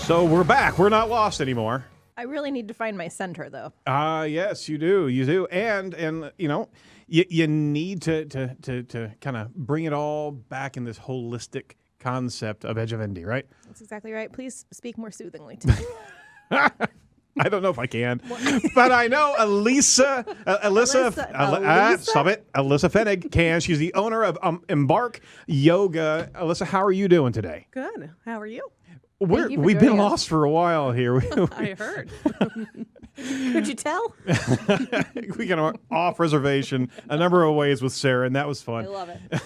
So we're back. We're not lost anymore. I really need to find my center, though. Yes, you do. You do. And you know, you need to kind of bring it all back in this holistic concept of Edge of Indy, right? That's exactly right. Please speak more soothingly to me. I don't know if I can, but I know Alyssa Pfenning can. She's the owner of Embarque Yoga. Alyssa, how are you doing today? Good. How are you? We've been lost for a while here. I heard. Could you tell? We got off reservation a number of ways with Sarah, and that was fun. I love it.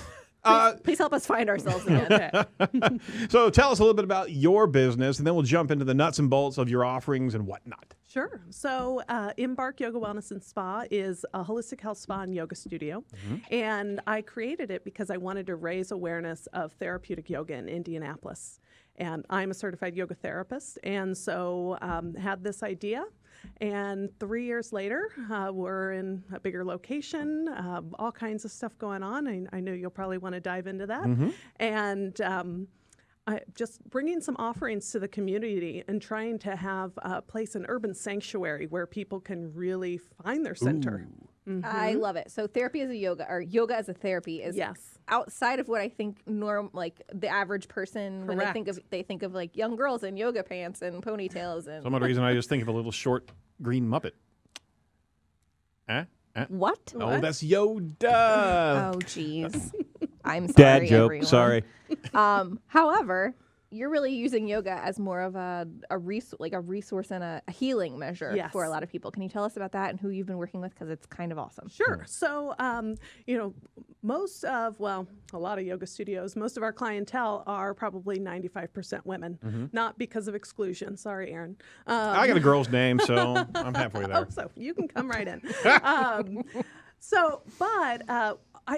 Please help us find ourselves again. Okay. So tell us a little bit about your business, and then we'll jump into the nuts and bolts of your offerings and whatnot. Sure. So Embarque Yoga Wellness and Spa is a holistic health spa and yoga studio. And I created it because I wanted to raise awareness of therapeutic yoga in Indianapolis. And I'm a certified yoga therapist, and so had this idea. And 3 years later, we're in a bigger location, all kinds of stuff going on. I know you'll probably want to dive into that. And just bringing some offerings to the community and trying to have a place, an urban sanctuary where people can really find their center. I love it. So therapy as a yoga, or yoga as a therapy, is outside of what I think like the average person when they think of like young girls in yoga pants and ponytails and. Some other reason I just think of a little short green Muppet. What? Oh, that's Yoda. Oh, jeez. I'm sorry, Dad joke. everyone. Sorry. However, you're really using yoga as more of a resource and a healing measure for a lot of people. Can you tell us about that and who you've been working with? Because it's kind of awesome. Sure. So, a lot of yoga studios, most of our clientele are probably 95% women, not because of exclusion. Sorry, Aaron. I got a girl's name, so I'm halfway there. Oh, so you can come right in.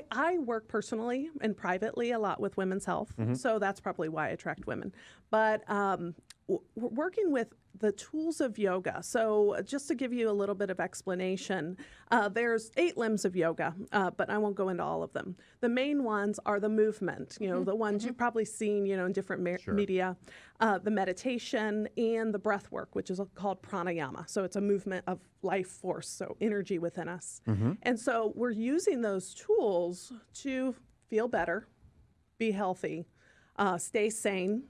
I work personally and privately a lot with women's health, so that's probably why I attract women. But we're working with the tools of yoga. So just to give you a little bit of explanation, there's 8 limbs of yoga, but I won't go into all of them. The main ones are the movement, the ones you've probably seen, in different media, the meditation and the breath work, which is called pranayama. So it's a movement of life force, so energy within us. And so we're using those tools to feel better, be healthy, stay sane.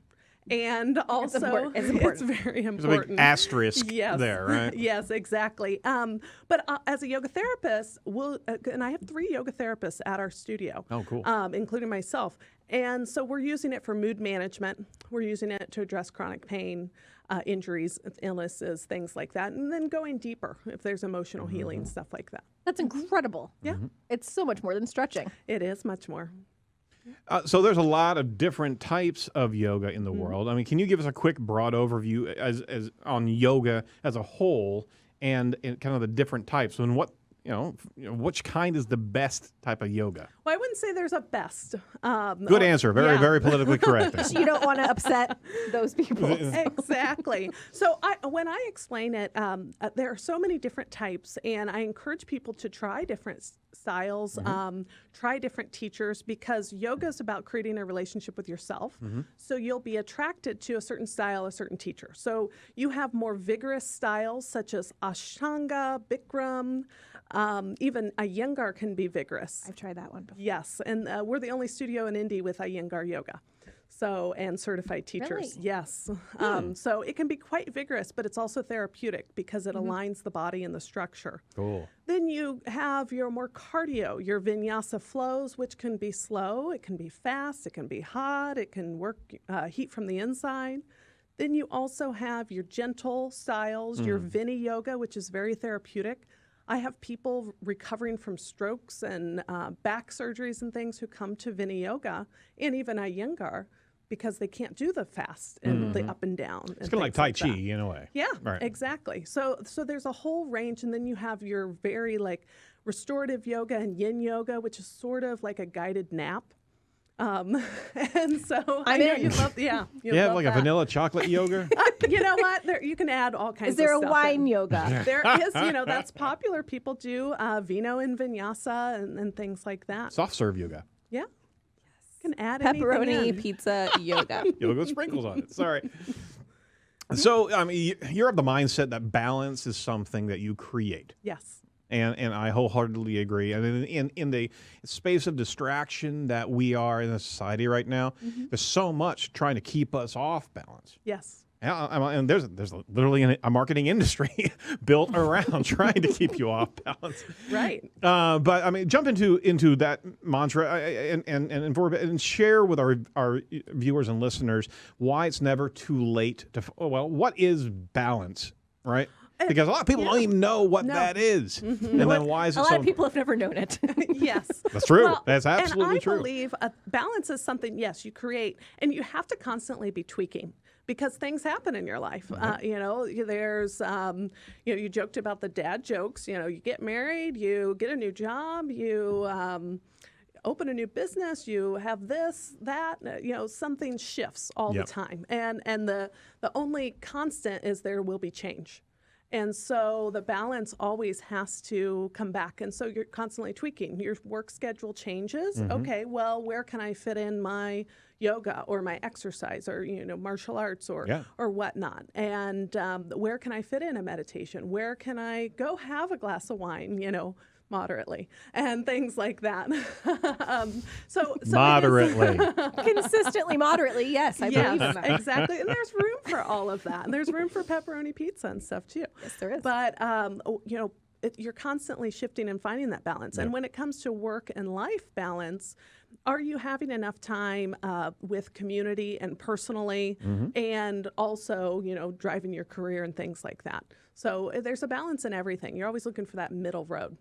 And also, it's very important. There's a big asterisk there, right? Yes, exactly. But as a yoga therapist, and I have 3 yoga therapists at our studio. Oh, cool. Including myself. And so we're using it for mood management. We're using it to address chronic pain, injuries, illnesses, things like that. And then going deeper if there's emotional healing, stuff like that. That's incredible. Yeah. It's so much more than stretching. It is much more. So there's a lot of different types of yoga in the world. I mean, can you give us a quick, broad overview as on yoga as a whole and kind of the different types and what which kind is the best type of yoga? Well, I wouldn't say there's a best. Good answer. Very, very politically correct. You don't want to upset those people. Exactly. So when I explain it, there are so many different types, and I encourage people to try different styles, try different teachers, because yoga is about creating a relationship with yourself. So you'll be attracted to a certain style, a certain teacher. So you have more vigorous styles such as Ashtanga, Bikram, even Iyengar can be vigorous. I've tried that one before. Yes, and we're the only studio in Indy with Iyengar yoga. So, and certified teachers. Really? Yes. So it can be quite vigorous, but it's also therapeutic because it aligns the body and the structure. Cool. Then you have your more cardio, your vinyasa flows, which can be slow, it can be fast, it can be hot, it can work heat from the inside. Then you also have your gentle styles, your Vini yoga, which is very therapeutic. I have people recovering from strokes and back surgeries and things who come to Vini yoga and even Iyengar because they can't do the fast and the up and down. It's kind of like Tai Chi in a way. Yeah, right. Exactly. So there's a whole range, and then you have your very restorative yoga and yin yoga, which is sort of like a guided nap. And so I know you love, yeah, like a vanilla chocolate yoga. You know what? You can add all kinds of stuff. Is there a wine yoga? There is, that's popular. People do vino and vinyasa and things like that. Soft serve yoga. Yeah. You can add Pepperoni anything in. pizza yoga. Yoga with sprinkles on it. Sorry. So, I mean, you're of the mindset that balance is something that you create. Yes. And I wholeheartedly agree. I mean, in the space of distraction that we are in a society right now, there's so much trying to keep us off balance. Yes. And there's literally a marketing industry built around trying to keep you off balance. Right. But I mean, jump into that mantra and share with our viewers and listeners why it's never too late to. Well, what is balance, right? Because a lot of people don't even know what that is. And then why is it a so... lot of people have never known it. Yes. That's true. Well, That's absolutely true. And I believe balance is something, yes, you create, and you have to constantly be tweaking because things happen in your life. You know, there's, you know, you joked about the dad jokes. You know, you get married, you get a new job, you open a new business, you have this, that, you know, something shifts all the time. And the only constant is there will be change. And so the balance always has to come back. And so you're constantly tweaking. Your work schedule changes. Okay, well, where can I fit in my yoga or my exercise or, you know, martial arts or whatnot? And where can I fit in a meditation? Where can I go have a glass of wine, you know, moderately and things like that. So moderately. Consistently moderately, yes, I believe in that. Exactly. And there's room for all of that. And there's room for pepperoni pizza and stuff too. Yes, there is. But, you know, you're constantly shifting and finding that balance. And when it comes to work and life balance, are you having enough time with community and personally and also, you know, driving your career and things like that? So there's a balance in everything. You're always looking for that middle road.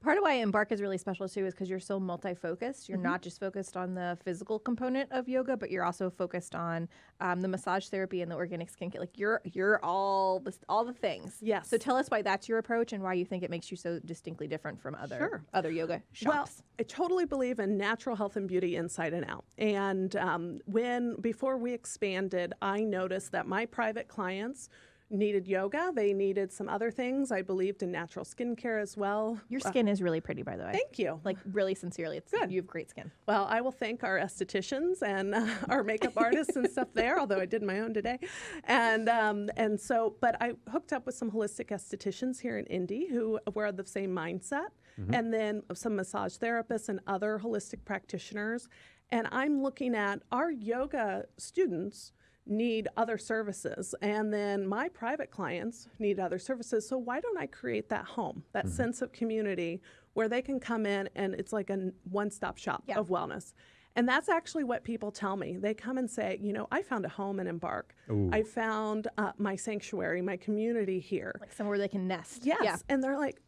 Part of why Embarque is really special too is because you're so multi-focused. You're not just focused on the physical component of yoga, but you're also focused on the massage therapy and the organic skincare. Like you're all the things. Yes. So tell us why that's your approach and why you think it makes you so distinctly different from other yoga shops. Well, I totally believe in natural health and beauty inside and out. And before we expanded, I noticed that my private clients needed yoga. They needed some other things. I believed in natural skincare as well. Your skin is really pretty, by the way. Thank you. Like really sincerely, it's good. You have great skin. Well, I will thank our estheticians and our makeup artists and stuff there, although I did my own today. And so, but I hooked up with some holistic estheticians here in Indy who were the same mindset, and then some massage therapists and other holistic practitioners. And I'm looking at our yoga students need other services, and then my private clients need other services. So why don't I create that home, that sense of community where they can come in and it's like a one-stop shop of wellness? And that's actually what people tell me. They come and say, you know, I found a home in Embarque. I found my sanctuary, my community here. Like somewhere they can nest. Yes. Yeah. And they're like,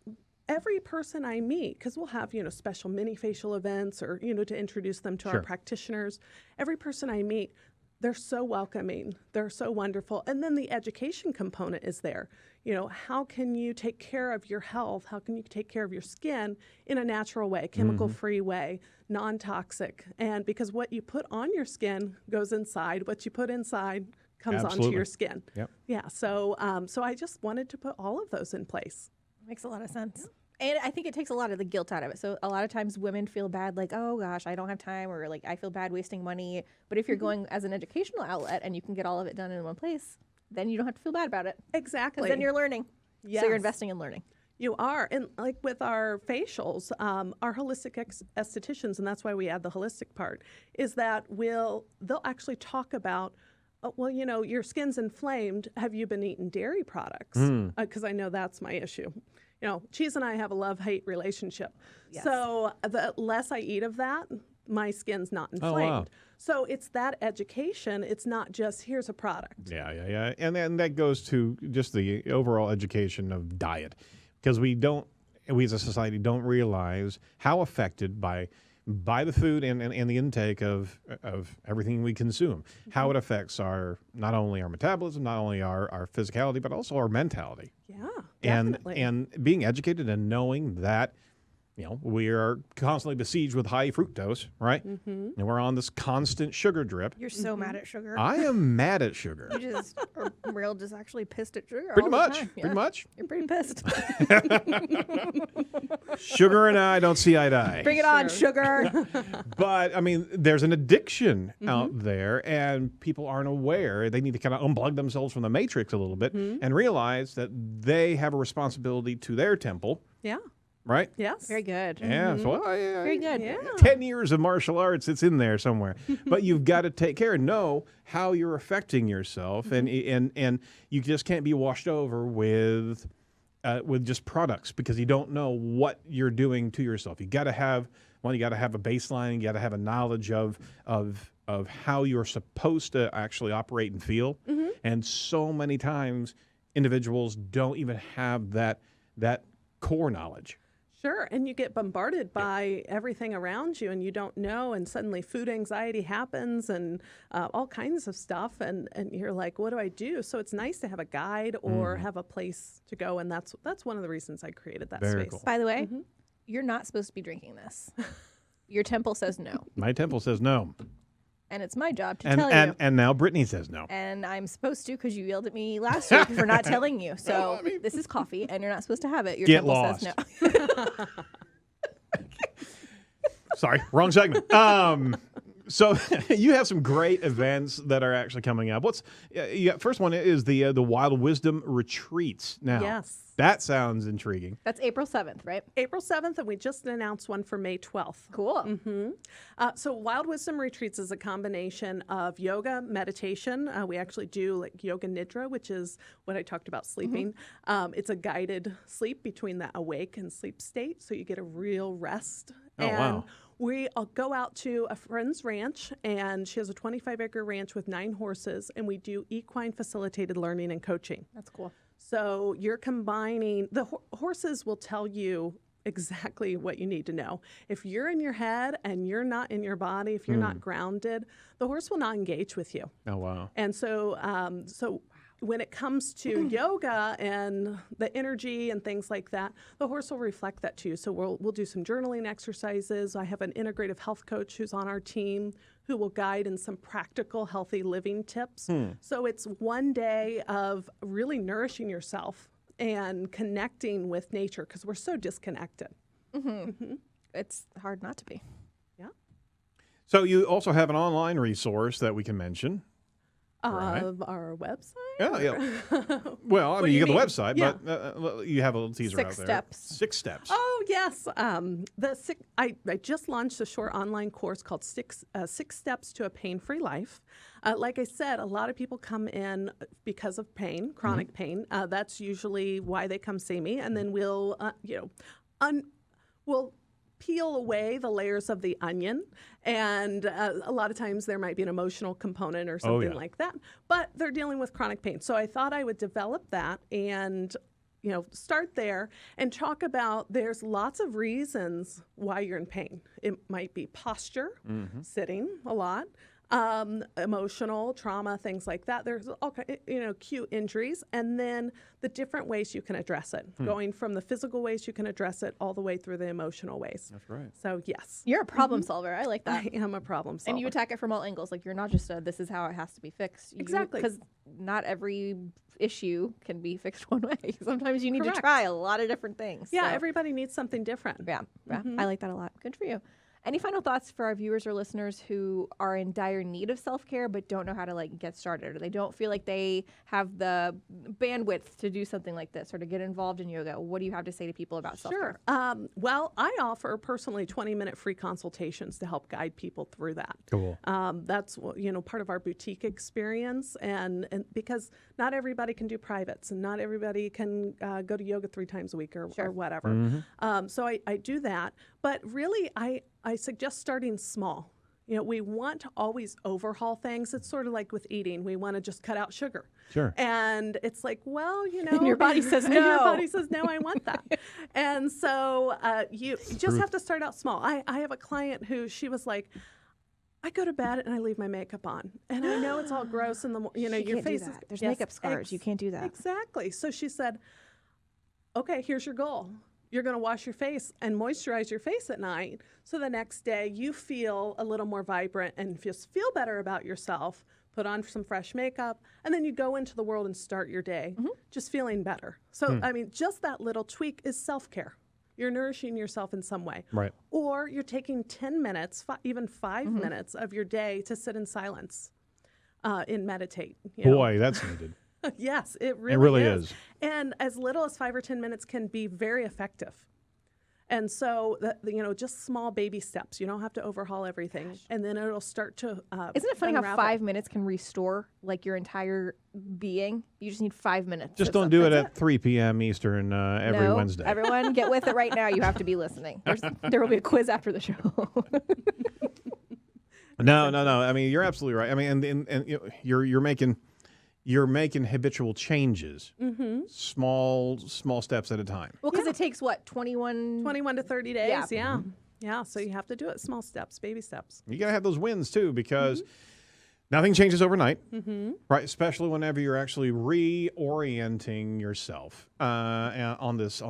every person I meet, because we'll have, you know, special mini facial events or, you know, to introduce them to our practitioners. Every person I meet, they're so welcoming. They're so wonderful. And then the education component is there. You know, how can you take care of your health? How can you take care of your skin in a natural way, chemical-free way, non-toxic? And because what you put on your skin goes inside. What you put inside comes onto your skin. Yep. Yeah. So, so I just wanted to put all of those in place. Makes a lot of sense. And I think it takes a lot of the guilt out of it. So a lot of times women feel bad, like, oh gosh, I don't have time, or like I feel bad wasting money. But if you're going as an educational outlet and you can get all of it done in one place, then you don't have to feel bad about it. Exactly. 'Cause then you're learning. Yes. So you're investing in learning. You are. And like with our facials, our holistic estheticians, and that's why we add the holistic part, is that they'll actually talk about, well, you know, your skin's inflamed. Have you been eating dairy products? Because I know that's my issue. You know, cheese and I have a love-hate relationship. Yes. So the less I eat of that, my skin's not inflamed. Oh, wow. So it's that education. It's not just, here's a product. Yeah. And then that goes to just the overall education of diet. Because we as a society don't realize how affected by the food and the intake of everything we consume, how it affects not only our metabolism, not only our physicality, but also our mentality. Yeah, definitely. And being educated and knowing that, we are constantly besieged with high fructose, right? And we're on this constant sugar drip. You're so mad at sugar. I am mad at sugar. You just are real just actually pissed at sugar. Pretty all the much. time. Pretty Yeah. much. You're pretty pissed. Sugar and I don't see eye to eye. Bring it on, sugar. But, I mean, there's an addiction out there, and people aren't aware. They need to kind of unplug themselves from the matrix a little bit and realize that they have a responsibility to their temple, Yeah. right? Yes. Very good. Yeah, so Very good. Yeah. 10 years of martial arts, it's in there somewhere. But you've got to take care and know how you're affecting yourself, and you just can't be washed over with just products because you don't know what you're doing to yourself. You got to have a baseline. You got to have a knowledge of how you're supposed to actually operate and feel. And so many times, individuals don't even have that core knowledge. Sure, and you get bombarded by everything around you, and you don't know, and suddenly food anxiety happens, and all kinds of stuff, and you're like, what do I do? So it's nice to have a guide or have a place to go, and that's one of the reasons I created that Very space. cool. By the way, you're not supposed to be drinking this. Your temple says no. My temple says no. And it's my job to And, tell you. and now Brittany says no. And I'm supposed to because you yelled at me last week for not telling you. So this is coffee, and you're not supposed to have it. Your Get temple lost. says no. Sorry, wrong segment. So you have some great events that are actually coming up. First one is the Wild Wisdom Retreats. Now, Yes. that sounds intriguing. That's April 7th, right? April 7th, and we just announced one for May 12th. Cool. So Wild Wisdom Retreats is a combination of yoga, meditation. We actually do like yoga nidra, which is what I talked about sleeping. It's a guided sleep between the awake and sleep state, so you get a real rest. Oh, wow. We go out to a friend's ranch, and she has a 25-acre ranch with 9 horses, and we do equine facilitated learning and coaching. That's cool. So you're combining, the horses will tell you exactly what you need to know. If you're in your head and you're not in your body, if you're not grounded, the horse will not engage with you. Oh, wow. And so, when it comes to yoga and the energy and things like that, the horse will reflect that to you. So we'll do some journaling exercises. I have an integrative health coach who's on our team who will guide in some practical healthy living tips. So it's one day of really nourishing yourself and connecting with nature because we're so disconnected. It's hard not to be. Yeah. So you also have an online resource that we can mention. Right. Of our website? Yeah. Well, I mean, do you you got the mean? website, Yeah. but you have a little teaser 6 out there. steps. 6 steps. Oh, yes. I just launched a short online course called Six Steps to a Pain-Free Life. Like I said, a lot of people come in because of pain, chronic pain. That's usually why they come see me. And then we'll peel away the layers of the onion. And a lot of times there might be an emotional component or something like that. But they're dealing with chronic pain. So I thought I would develop that and start there and talk about there's lots of reasons why you're in pain. It might be posture, sitting a lot, emotional trauma, things like that. There's all acute injuries, and then the different ways you can address it, going from the physical ways you can address it all the way through the emotional ways. That's right. So yes, You're a problem solver. I like that. I am a problem solver. And you attack it from all angles. Like, you're not just this is how it has to be fixed. Exactly. Because not every issue can be fixed one way. Sometimes you need Correct. to try a lot of different things. Yeah, So, everybody needs something different. yeah. I like that a lot. Good for you. Any final thoughts for our viewers or listeners who are in dire need of self-care but don't know how to get started, or they don't feel like they have the bandwidth to do something like this or to get involved in yoga? What do you have to say to people about self-care? Sure. Well, I offer personally 20-minute free consultations to help guide people through that. Cool. That's part of our boutique experience, and because not everybody can do privates, and not everybody can go to yoga 3 times a week or whatever. So I do that, but really I suggest starting small. We want to always overhaul things. It's sort of like with eating. We want to just cut out sugar. Sure. And it's like, well, And your body says and your no. body says, no, I want that. And so you just have to start out small. I have a client who, she was like, I go to bed and I leave my makeup on. And I know it's all gross in the morning. You Your can't do face is... that. There's Yes, makeup scars. You can't do that. Exactly. So she said, okay, here's your goal. You're going to wash your face and moisturize your face at night. So the next day you feel a little more vibrant and just feel better about yourself. Put on some fresh makeup, and then you go into the world and start your day just feeling better. So, I mean, just that little tweak is self-care. You're nourishing yourself in some way. Right. Or you're taking 10 minutes, even 5 minutes of your day to sit in silence and meditate. You know? Boy, that's needed. Yes, it really, really is. is. And as little as 5 or 10 minutes can be very effective. And so, just small baby steps. You don't have to overhaul everything. And then it'll start to Isn't it funny unravel. how 5 minutes can restore like your entire being? You just need 5 minutes. Just don't do it at 3 p.m. Eastern every No, Wednesday. Everyone, get with it right now. You have to be listening. There will be a quiz after the show. No. I mean, you're absolutely right. I mean, and you know, you're making habitual changes, small steps at a time. Well, because it takes what 21 to 30 days. Yeah. Yeah. So you have to do it small steps, baby steps. You got to have those wins too, because nothing changes overnight, right? Especially whenever you're actually reorienting yourself on this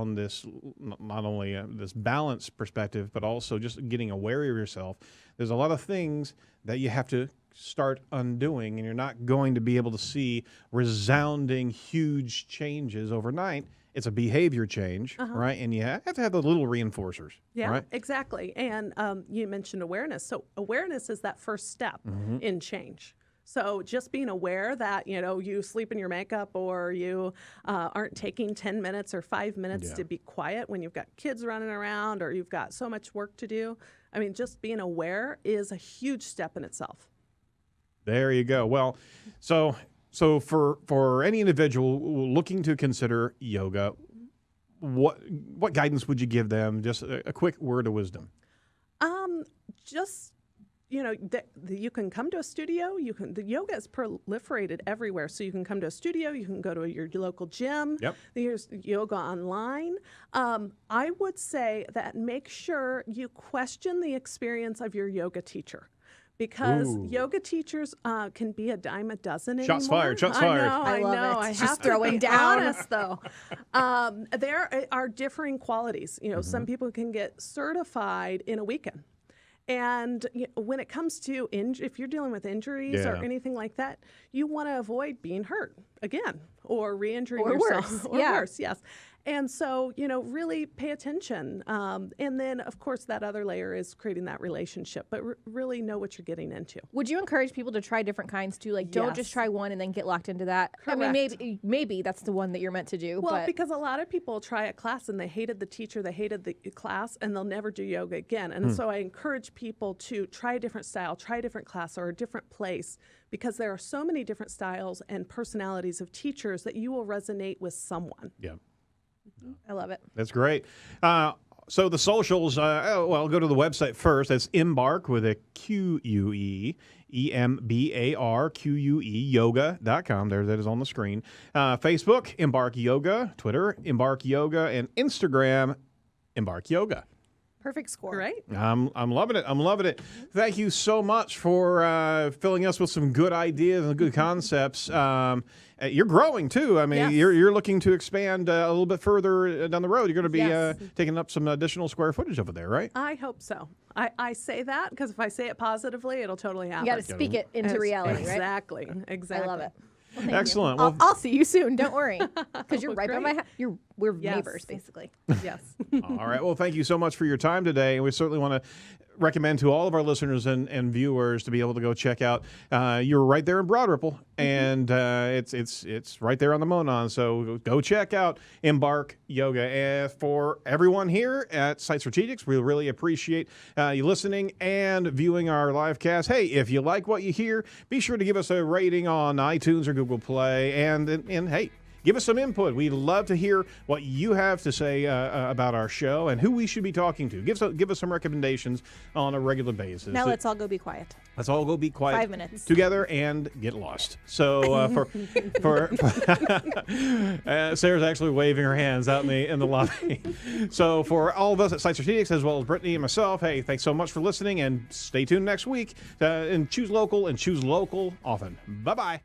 not only this balance perspective, but also just getting aware of yourself. There's a lot of things that you have to start undoing, and you're not going to be able to see resounding huge changes overnight. It's a behavior change, right? And you have to have the little reinforcers. Yeah, right? exactly. And you mentioned awareness. So awareness is that first step in change. So just being aware that, you sleep in your makeup, or you aren't taking 10 minutes or 5 minutes to be quiet when you've got kids running around or you've got so much work to do. I mean, just being aware is a huge step in itself. There you go. Well, so for any individual looking to consider yoga, what guidance would you give them? Just a quick word of wisdom. You can come to a studio. The yoga is proliferated everywhere, so you can come to a studio. You can go to your local gym. Yep. There's yoga online. I would say that make sure you question the experience of your yoga teacher. Because yoga teachers can be a dime a dozen anymore. Shots fired. Shots fired. I love know. it. I Just have to throwing be down. honest, though. There are differing qualities. Some people can get certified in a weekend. And when it comes to if you're dealing with injuries or anything like that, you want to avoid being hurt again or re-injuring yourself. Worse. Or Yeah. worse, yes. And so, really pay attention. And then, of course, that other layer is creating that relationship, but really know what you're getting into. Would you encourage people to try different kinds too? Like, don't just try one and then get locked into that. Correct. I mean, maybe that's the one that you're meant to do. Well, but because a lot of people try a class and they hated the teacher, they hated the class, and they'll never do yoga again. And so I encourage people to try a different style, try a different class or a different place, because there are so many different styles and personalities of teachers that you will resonate with someone. Yeah. I love it. That's great. So the socials, go to the website first. That's Embarque with a Q-U-E, E-M-B-A-R-Q-U-E, yoga.com. There, that is on the screen. Facebook, Embarque Yoga. Twitter, Embarque Yoga. And Instagram, Embarque Yoga. Perfect score. Right? I'm loving it. I'm loving it. Thank you so much for filling us with some good ideas and good concepts. You're growing too. I mean, Yes. you're looking to expand a little bit further down the road. You're going to be Yes. taking up some additional square footage over there, right? I hope so. I say that because if I say it positively, it'll totally happen. You got to speak it into reality, right? Exactly. I love it. Well, thank Excellent. You. Well, I'll see you soon. Don't worry, because you're right by my Great. house. We're Yes. neighbors, basically. Yes. all right. Well, thank you so much for your time today. And we certainly want to recommend to all of our listeners and viewers to be able to go check out. You're right there in Broad Ripple, and it's right there on the Monon. So go check out Embarque Yoga. And for everyone here at Site Strategics, we really appreciate you listening and viewing our live cast. Hey, if you like what you hear, be sure to give us a rating on iTunes or Google Play, and hey, give us some input. We'd love to hear what you have to say about our show and who we should be talking to. Give us some recommendations on a regular basis. Now let's all go be quiet. Let's all go be quiet 5 minutes. together and get lost. So for Sarah's actually waving her hands out in the lobby. So for all of us at Site Strategics, as well as Brittany and myself, hey, thanks so much for listening, and stay tuned next week and choose local often. Bye-bye.